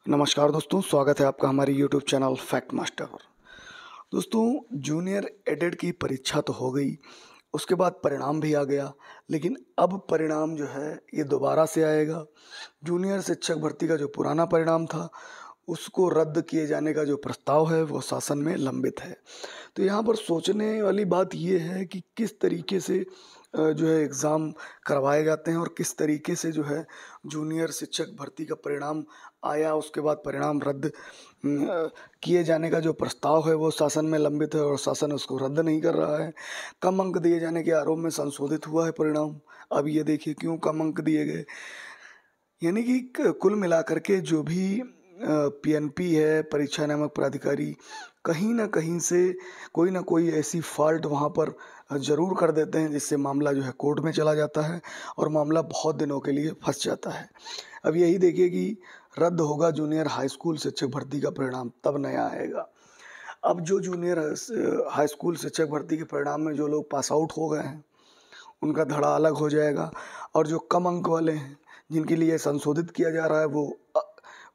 नमस्कार दोस्तों, स्वागत है आपका हमारे यूट्यूब चैनल फैक्ट मास्टर पर। दोस्तों, जूनियर एडेड की परीक्षा तो हो गई, उसके बाद परिणाम भी आ गया, लेकिन अब परिणाम जो है ये दोबारा से आएगा। जूनियर शिक्षक भर्ती का जो पुराना परिणाम था उसको रद्द किए जाने का जो प्रस्ताव है वो शासन में लंबित है। तो यहाँ पर सोचने वाली बात ये है कि किस तरीके से जो है एग्ज़ाम करवाए जाते हैं और किस तरीके से जो है जूनियर शिक्षक भर्ती का परिणाम आया, उसके बाद परिणाम रद्द किए जाने का जो प्रस्ताव है वो शासन में लंबित है और शासन उसको रद्द नहीं कर रहा है। कम अंक दिए जाने के आरोप में संशोधित हुआ है परिणाम। अब ये देखिए क्यों कम अंक दिए गए। यानी कि कुल मिलाकर के जो भी पीएनपी है, परीक्षा नियामक प्राधिकारी, कहीं न कहीं से कोई ना कोई ऐसी फ़ॉल्ट वहाँ पर ज़रूर कर देते हैं जिससे मामला जो है कोर्ट में चला जाता है और मामला बहुत दिनों के लिए फँस जाता है। अब यही देखिए कि रद्द होगा जूनियर हाई स्कूल शिक्षक भर्ती का परिणाम, तब नया आएगा। अब जो जूनियर हाई स्कूल शिक्षक भर्ती के परिणाम में जो लोग पास आउट हो गए हैं उनका धड़ा अलग हो जाएगा और जो कम अंक वाले हैं जिनके लिए संशोधित किया जा रहा है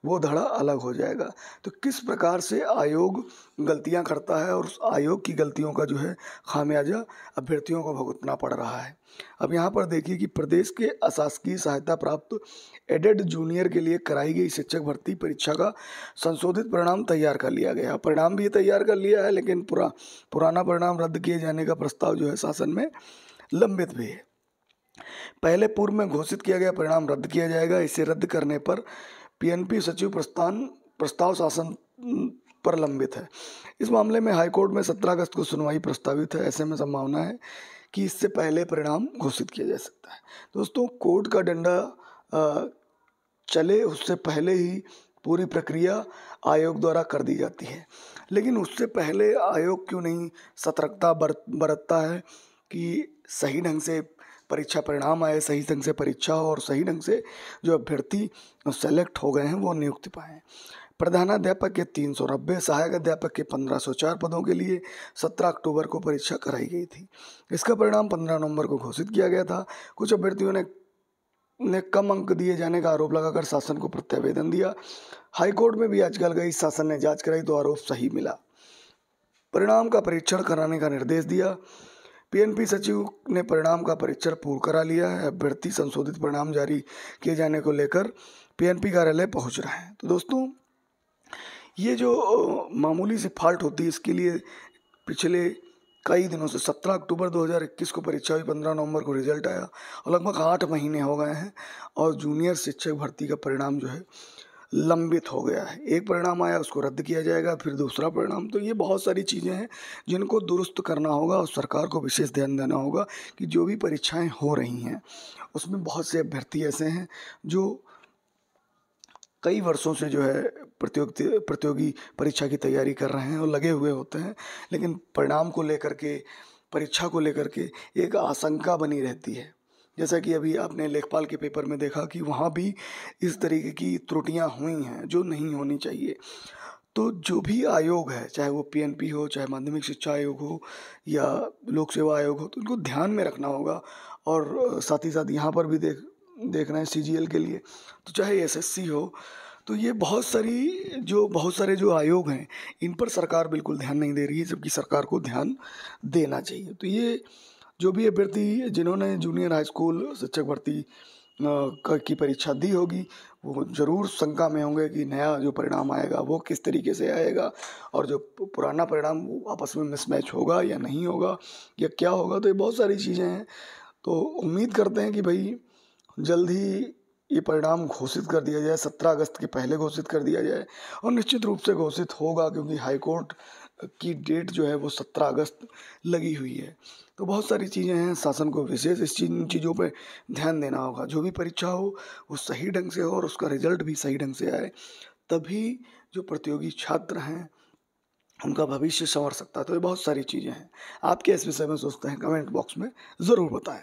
वो धड़ा अलग हो जाएगा। तो किस प्रकार से आयोग गलतियां करता है और उस आयोग की गलतियों का जो है खामियाजा अभ्यर्थियों को भुगतना पड़ रहा है। अब यहाँ पर देखिए कि प्रदेश के अशासकीय सहायता प्राप्त एडेड जूनियर के लिए कराई गई शिक्षक भर्ती परीक्षा का संशोधित परिणाम तैयार कर लिया गया। परिणाम भी तैयार कर लिया है, लेकिन पुराना परिणाम रद्द किए जाने का प्रस्ताव जो है शासन में लंबित भी है। पहले पूर्व में घोषित किया गया परिणाम रद्द किया जाएगा। इसे रद्द करने पर पीएनपी सचिव प्रस्ताव शासन पर लंबित है। इस मामले में हाईकोर्ट में 17 अगस्त को सुनवाई प्रस्तावित है। ऐसे में संभावना है कि इससे पहले परिणाम घोषित किया जा सकता है। दोस्तों, कोर्ट का डंडा चले उससे पहले ही पूरी प्रक्रिया आयोग द्वारा कर दी जाती है, लेकिन उससे पहले आयोग क्यों नहीं सतर्कता बरतता है कि सही ढंग से परीक्षा परिणाम आए, सही ढंग से परीक्षा हो और सही ढंग से जो अभ्यर्थी सेलेक्ट हो गए हैं वो नियुक्ति पाएँ। प्रधानाध्यापक के 390, सहायक अध्यापक के 1504 पदों के लिए 17 अक्टूबर को परीक्षा कराई गई थी। इसका परिणाम 15 नवंबर को घोषित किया गया था। कुछ अभ्यर्थियों ने कम अंक दिए जाने का आरोप लगाकर शासन को प्रत्यावेदन दिया। हाईकोर्ट में भी याचिका गई, शासन ने जांच कराई तो आरोप सही मिला। परिणाम का परीक्षण कराने का निर्देश दिया। पीएनपी सचिव ने परिणाम का परीक्षण पूर्ण करा लिया है। अभ्यर्थी संशोधित परिणाम जारी किए जाने को लेकर पीएनपी कार्यालय पहुंच रहे हैं। तो दोस्तों, ये जो मामूली सी फॉल्ट होती है, इसके लिए पिछले कई दिनों से 17 अक्टूबर 2021 को परीक्षा हुई, 15 नवंबर को रिजल्ट आया और लगभग 8 महीने हो गए हैं और जूनियर शिक्षक भर्ती का परिणाम जो है लंबित हो गया है। एक परिणाम आया, उसको रद्द किया जाएगा, फिर दूसरा परिणाम। तो ये बहुत सारी चीज़ें हैं जिनको दुरुस्त करना होगा और सरकार को विशेष ध्यान देना होगा कि जो भी परीक्षाएं हो रही हैं उसमें बहुत से अभ्यर्थी ऐसे हैं जो कई वर्षों से जो है प्रतियोगी परीक्षा की तैयारी कर रहे हैं और लगे हुए होते हैं, लेकिन परिणाम को लेकर के, परीक्षा को लेकर के एक आशंका बनी रहती है। जैसा कि अभी आपने लेखपाल के पेपर में देखा कि वहाँ भी इस तरीके की त्रुटियां हुई हैं जो नहीं होनी चाहिए। तो जो भी आयोग है, चाहे वो पीएनपी हो, चाहे माध्यमिक शिक्षा आयोग हो या लोक सेवा आयोग हो, तो उनको ध्यान में रखना होगा। और साथ ही साथ यहाँ पर भी देख रहे हैं सीजीएल के लिए, तो चाहे एसएससी हो, तो ये बहुत सारे जो आयोग हैं इन पर सरकार बिल्कुल ध्यान नहीं दे रही है, जबकि सरकार को ध्यान देना चाहिए। तो ये जो भी अभ्यर्थी जिन्होंने जूनियर हाई स्कूल शिक्षक भर्ती की परीक्षा दी होगी वो ज़रूर शंका में होंगे कि नया जो परिणाम आएगा वो किस तरीके से आएगा और जो पुराना परिणाम वो आपस में मिसमैच होगा या नहीं होगा या क्या होगा। तो ये बहुत सारी चीज़ें हैं। तो उम्मीद करते हैं कि भाई जल्द ही ये परिणाम घोषित कर दिया जाए, 17 अगस्त के पहले घोषित कर दिया जाए और निश्चित रूप से घोषित होगा, क्योंकि हाईकोर्ट की डेट जो है वो 17 अगस्त लगी हुई है। तो बहुत सारी चीज़ें हैं, शासन को विशेष इन चीज़ों पे ध्यान देना होगा। जो भी परीक्षा हो वो सही ढंग से हो और उसका रिजल्ट भी सही ढंग से आए, तभी जो प्रतियोगी छात्र हैं उनका भविष्य संवर सकता है। तो ये बहुत सारी चीज़ें हैं। आप क्या इस विषय में सोचते हैं, कमेंट बॉक्स में ज़रूर बताएं।